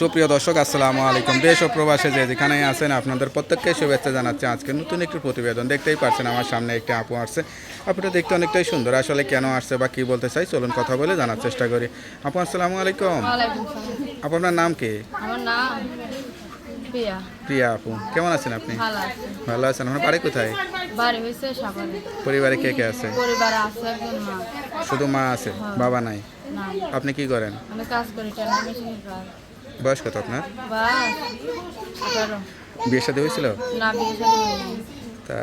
সুপ্রিয় দর্শক আসসালামু আলাইকুম। দেশ ও প্রবাসে যে যেখানে আছেন আপনাদের প্রত্যেককে শুভেচ্ছা জানাচ্ছি। আজকে নতুন একটি প্রতিবেদন দেখতেই পাচ্ছেন আমার সামনে একটি আপু আসছে। আপুটা দেখতে অনেকটাই সুন্দর, আসলে কেন আসছে বা কী বলতে চাই চলুন কথা বলে জানার চেষ্টা করি। আপু আসসালামু আলাইকুম। ওয়ালাইকুম সালাম। আপু আপনার নাম কি? আমার নাম প্রিয়া। প্রিয়া আপু, কেমন আছেন আপনি? ভালো আছে। ভালো আছেন। আপনার বাড়ি কোথায়? বাড়ি হয়েছে সাগরে। পরিবারে কে কে আছে? পরিবারে আছে একজন মা। শুধু মা আছে, বাবা নাই? না, আপনি কি করেন? আমি কাজ করি টেলার মেশিনের কাজ। বয়স কত আপনার? বাস 18। বিয়ের সাথে হয়েছিল? না, বিয়ে শাদী হয়নি। তা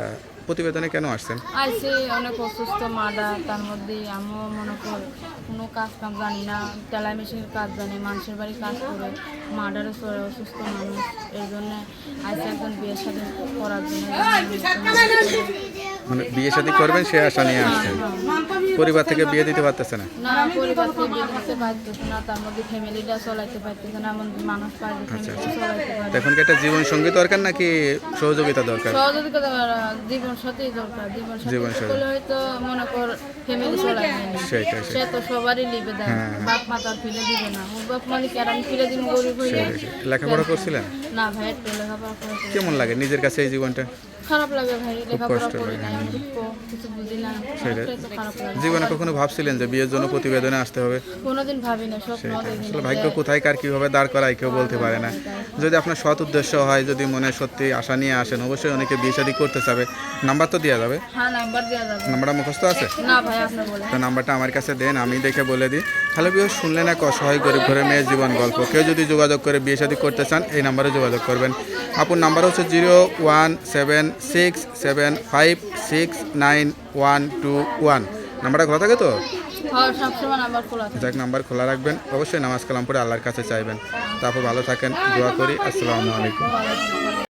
প্রতিবেদনে কেন আসছেন? আইসি অনেক অসুস্থ মাডা, তার মধ্যে আমিও মনে করি কোনো কাজ কাম জানি না, টেলার মেশিনের কাজ জানি, মানুষের বাড়ি কাজ করে মাডারও চলে অসুস্থ মানুষ। এর জন্য আইসি একজন বিয়ের সাথে করার জন্য। মানে বিয়ে শাদী করবেন সে আশা নিয়ে আসছেন, পরিবার থেকে বিয়ে দিতে পারতেছে না? না, পরিবার থেকে বিয়ে দিতে পারতেছে না, তার মধ্যে ফ্যামিলিটা চলাইতে পারতেছে না, এমন মানুষ পারবে ফ্যামিলিটা চলাইতে পারবে। এখন কি একটা জীবন সঙ্গী দরকার নাকি সহযোগিতা দরকার? সহযোগিতা জীবন সাথীই দরকার। জীবন সাথী হলে হয়তো মনে কর ফ্যামিলি চলাই নেই, সেটাই সে তো সবারই লিবে দেয়, বাপ মা তার ফিরে দিবে না। ওর বাপ মালিক আর আমি ফিরে দিন গরিব হইলে। লেখাপড়া করছিলেন? না ভাই, একটু লেখাপড়া করে। কেমন লাগে নিজের কাছে এই জীবনটা? খারাপ লাগে ভাই, লেখাপড়া কষ্ট করি লাগে, না, আমি কিছু বুঝি না, সেটাই। এটাই তো খারাপ লাগে। জীবনে কখনো ভাবছিলেন যে বিয়ের জন্য প্রতিবেদনে আসতে হবে? কোনোদিন ভাবি না, স্বপ্ন দেখি আসলে না। ভাগ্য কোথায় কার কিভাবে দাঁড় করায় কেউ বলতে পারে না। যদি আপনার সৎ উদ্দেশ্য হয়, যদি মনে সত্যি আশা নিয়ে আসেন, অবশ্যই অনেকে বিয়ে শাদী করতে চাবে। নাম্বার তো দেওয়া যাবে? হ্যাঁ, নাম্বার দেওয়া যাবে। নাম্বারটা মুখস্থ আছে? না ভাই, আপনি বলেন। তো নাম্বারটা আমার কাছে দেন, আমি দেখে বলে দিই। হ্যালো বিয়ে, শুনলেন এক অসহায় গরিব ঘরের মেয়ের জীবন গল্প। কেউ যদি যোগাযোগ করে বিয়ে শাদী করতে চান এই নাম্বারে যোগাযোগ করবেন। আপুর নাম্বার হচ্ছে 01767569121। নাম্বারটা খোলা থাকে তো? হ্যাঁ, সবসময় নাম্বার খোলা থাকে। যাক, নাম্বার খোলা রাখবেন। অবশ্যই নামাজ কালাম পড়ে আল্লাহর কাছে চাইবেন। তারপর ভালো থাকেন, দোয়া করি। আসসালামু আলাইকুম।